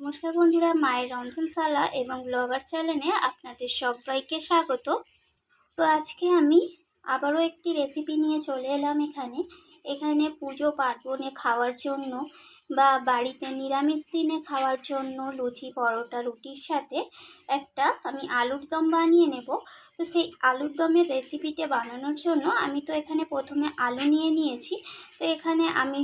নমস্কার বন্ধুরা, মায়ের রন্ধনশালা এবং ব্লগার চ্যানেলে আপনাদের সবাইকে স্বাগত। তো আজকে আমি আবারও একটি রেসিপি নিয়ে চলে এলাম এখানে পুজো পার্বণে খাওয়ার জন্য বা বাড়িতে নিরামিষ দিনে খাওয়ার জন্য লুচি পরোটা রুটির সাথে একটা আমি আলুর দম বানিয়ে নেব। তো সেই আলুর দমের রেসিপিটা বানানোর জন্য আমি তো এখানে প্রথমে আলু নিয়ে নিয়েছি। তো এখানে আমি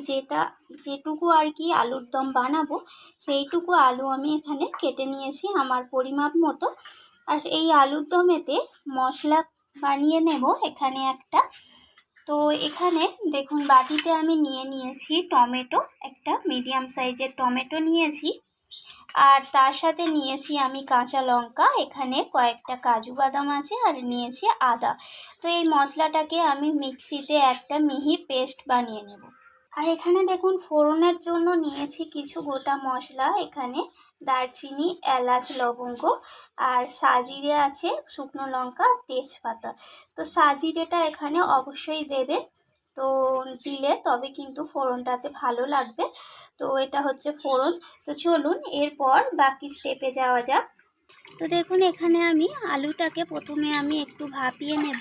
যেটুকু আর কি আলুর দম বানাবো সেইটুকু আলু আমি এখানে কেটে নিয়েছি আমার পরিমাপ মতো। আর এই আলুর দমেতে মশলা বানিয়ে নেব এখানে একটা। তো এখানে দেখুন বাটিতে আমি নিয়েছি টমেটো, একটা মিডিয়াম সাইজের টমেটো নিয়েছি। আর তার সাথে নিয়েছি আমি কাঁচা লঙ্কা, এখানে কয়েকটা কাজু বাদাম আছে, আর নিয়েছি আদা। তো এই মশলাটাকে আমি মিক্সিতে একটা মিহি পেস্ট বানিয়ে নেব। আর এখানে দেখুন ফোড়নের জন্য নিয়েছি কিছু গোটা মশলা, এখানে দারচিনি, এলাচ, লবঙ্গ, আর সাজিরে আছে, শুকনো লঙ্কা, তেজপাতা। তো সাজিরেটা এখানে অবশ্যই দেবেন, তো দিলে তবে কিন্তু ফোড়নটাতে ভালো লাগবে। তো এটা হচ্ছে ফোড়ন। তো চলুন এরপর বাকি স্টেপে যাওয়া যাক। তো দেখুন এখানে আমি আলুটাকে প্রথমে আমি একটু ভাপিয়ে নেব।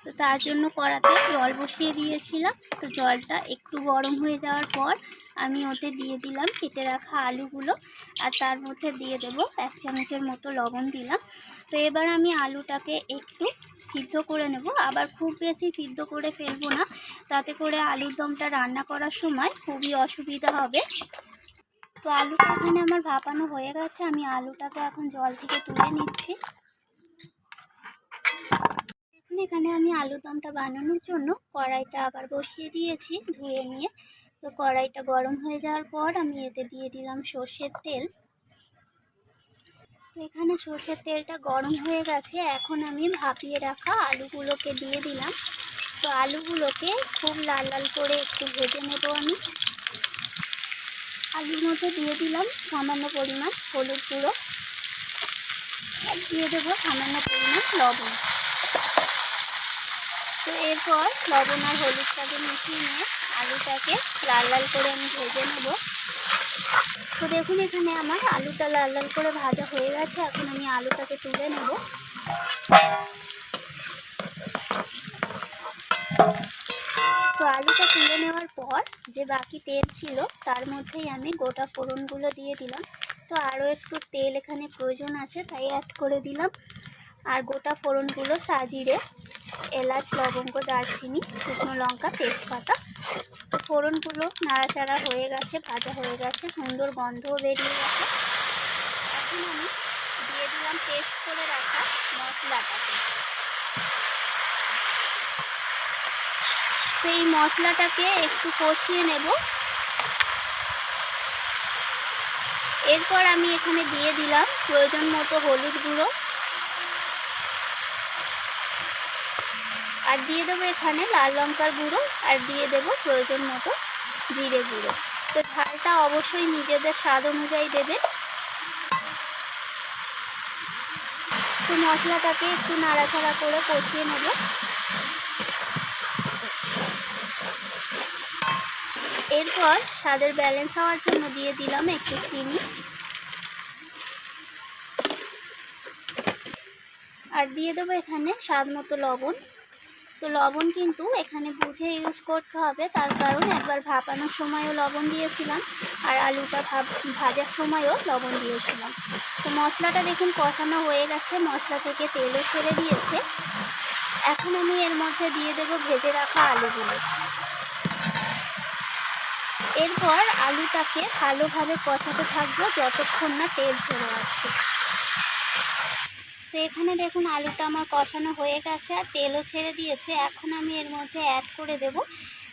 তো তার জন্য কড়াতে জল বসিয়ে দিয়েছিলাম। তো জলটা একটু গরম হয়ে যাওয়ার পর আমি ওতে দিয়ে দিলাম কেটে রাখা আলুগুলো, আর তার মধ্যে দিয়ে দেবো 1 চামচের মতো লবণ দিলাম। তো এবার আমি আলুটাকে একটু সিদ্ধ করে নেব, আবার খুব বেশি সিদ্ধ করে ফেলবো না, তাতে করে আলুর দমটা রান্না করার সময় খুবই অসুবিধা হবে। তো আলুটা এখানে আমার ভাপানো হয়ে গেছে, আমি আলুটাকে এখন জল থেকে তুলে নিচ্ছি। এখানে আমি আলুর দমটা বানানোর জন্য কড়াইটা আবার বসিয়ে দিয়েছি ধুয়ে নিয়ে। তো কড়াইটা গরম হয়ে যাওয়ার পর আমি এতে দিয়ে দিলাম সর্ষের তেল। তো এখানে সর্ষের তেলটা গরম হয়ে গেছে, এখন আমি ভাপিয়ে রাখা আলুগুলোকে দিয়ে দিলাম। তো আলুগুলোকে খুব লাল লাল করে একটু ভেজে নেব আমি। আলুর মধ্যে দিয়ে দিলাম সামান্য পরিমাণ হলুদ গুঁড়ো, আর দিয়ে দেবো সামান্য পরিমাণ লবণ। তো এরপর লবণ আর হলুদটাকে মিশিয়ে নিয়ে আলুটাকে লাল লাল করে আমি ভেজে নেব। তো দেখুন এখানে আমার আলুটা লাল লাল করে ভাজা হয়ে গেছে, এখন আমি আলুটাকে তুলে নেব। তো আলুটা তুলে নেওয়ার পর যে বাকি তেল ছিল তার মধ্যেই আমি গোটা ফোড়নগুলো দিয়ে দিলাম। তো আরও একটু তেল এখানে প্রয়োজন আছে, তাই অ্যাড করে দিলাম। আর গোটা ফোড়নগুলো সাজিরে, এলাচ, লবঙ্গ, দারচিনি, শুকনো লঙ্কা, তেজপাতা। তো ফোড়নগুলো নাড়াচাড়া হয়ে গেছে, ভাজা হয়ে গেছে, সুন্দর গন্ধও বেরিয়ে গেছে। এখন আমি দিয়ে দিলাম পেস্ট করে রাখা মশলাটাকে। সেই মশলাটাকে একটু কষিয়ে নেব। এরপর আমি এখানে দিয়ে দিলাম প্রয়োজন মতো হলুদ গুঁড়ো, আর দিয়ে দেবো এখানে লাল লঙ্কার গুঁড়ো, আর দিয়ে দেবো প্রয়োজন মতো জিরে গুঁড়ো। তো ঝালটা অবশ্যই নিজেদের স্বাদ অনুযায়ী দেবেন। তো মশলাটাকে একটু নাড়াচাড়া করে কষিয়ে নেব। এরপর স্বাদের ব্যালেন্স হওয়ার জন্য দিয়ে দিলাম একটু চিনি, আর দিয়ে দেবো এখানে স্বাদ মতো লবণ। তো লবণ কিন্তু এখানে বুঝে ইউজ করতে হবে, তার কারণ একবার ভাপানোর সময়ও লবণ দিয়েছিলাম, আর আলুটা ভাজার সময়ও লবণ দিয়েছিলাম। তো মশলাটা দেখুন কষানো হয়ে গেছে, মশলা থেকে তেলও ছেড়ে দিয়েছে। এখন আমি এর মধ্যে দিয়ে দেবো ভেজে রাখা আলুগুলো। এরপর আলুটাকে ভালোভাবে কষাতে থাকবো যতক্ষণ না তেল ছেড়ে আসছে। তো এখানে দেখুন আলুটা আমার কষানো হয়ে গেছে আর তেলও ছেড়ে দিয়েছে। এখন আমি এর মধ্যে অ্যাড করে দেব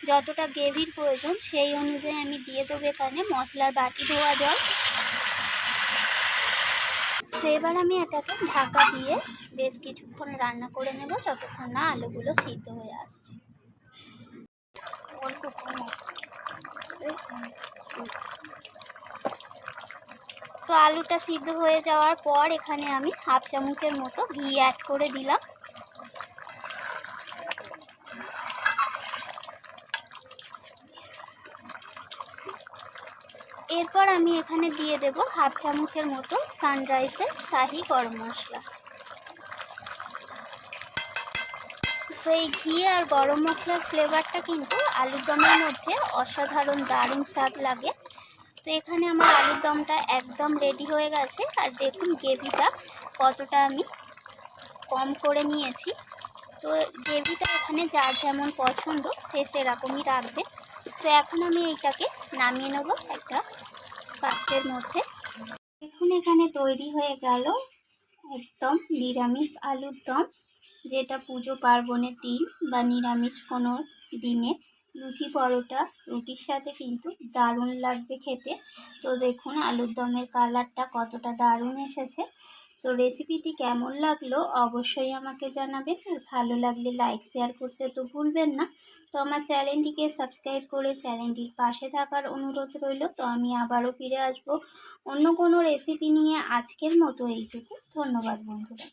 যতটা গ্রেভির প্রয়োজন সেই অনুযায়ী আমি দিয়ে দেবো এখানে মশলার বাটি ধোয়া জল। তো এবার আমি এটাকে ঢাকা দিয়ে বেশ কিছুক্ষণ রান্না করে নেব যতক্ষণ না আলুগুলো সিদ্ধ হয়ে আসছে। তো আলুটা সিদ্ধ হয়ে যাওয়ার পর এখানে আমি 1/2 চামচের মতো ঘি অ্যাড করে দিলাম। এরপর এরপর আমি এখানে দিয়ে দেব হাফ চামচের মতো সানরাইজের শাহি গরম মশলা। তো এই ঘি আর গরম মশলার ফ্লেভারটা কিন্তু আলুর দমের মধ্যে অসাধারণ দারুণ স্বাদ লাগে। তো এখানে আমার আলুর দমটা একদম রেডি হয়ে গেছে। আর দেখুন গ্রেভিটা কতটা আমি কম করে নিয়েছি। তো গ্রেভিটা এখানে যার যেমন পছন্দ সে সেরকমই রাখবে। তো এখন আমি এইটাকে নামিয়ে নেব একটা পাত্রের মধ্যে। দেখুন এখানে তৈরি হয়ে গেল একদম নিরামিষ আলুর দম, যেটা পুজো পার্বণের দিন বা নিরামিষ কোনো দিনে লুচি পরোটা রুটির সাথে কিন্তু দারুণ লাগবে খেতে। তো দেখুন আলুর দমের কালারটা কতটা দারুণ এসেছে। তো রেসিপিটি কেমন লাগলো অবশ্যই আমাকে জানাবেন। আর ভালো লাগলে লাইক শেয়ার করতে তো ভুলবেন না। তো আমার চ্যানেলটিকে সাবস্ক্রাইব করে চ্যানেলটির পাশে থাকার অনুরোধ রইল। তো আমি আবারও ফিরে আসবো অন্য কোনো রেসিপি নিয়ে। আজকের মতো এইটুকু। ধন্যবাদ বন্ধুরা।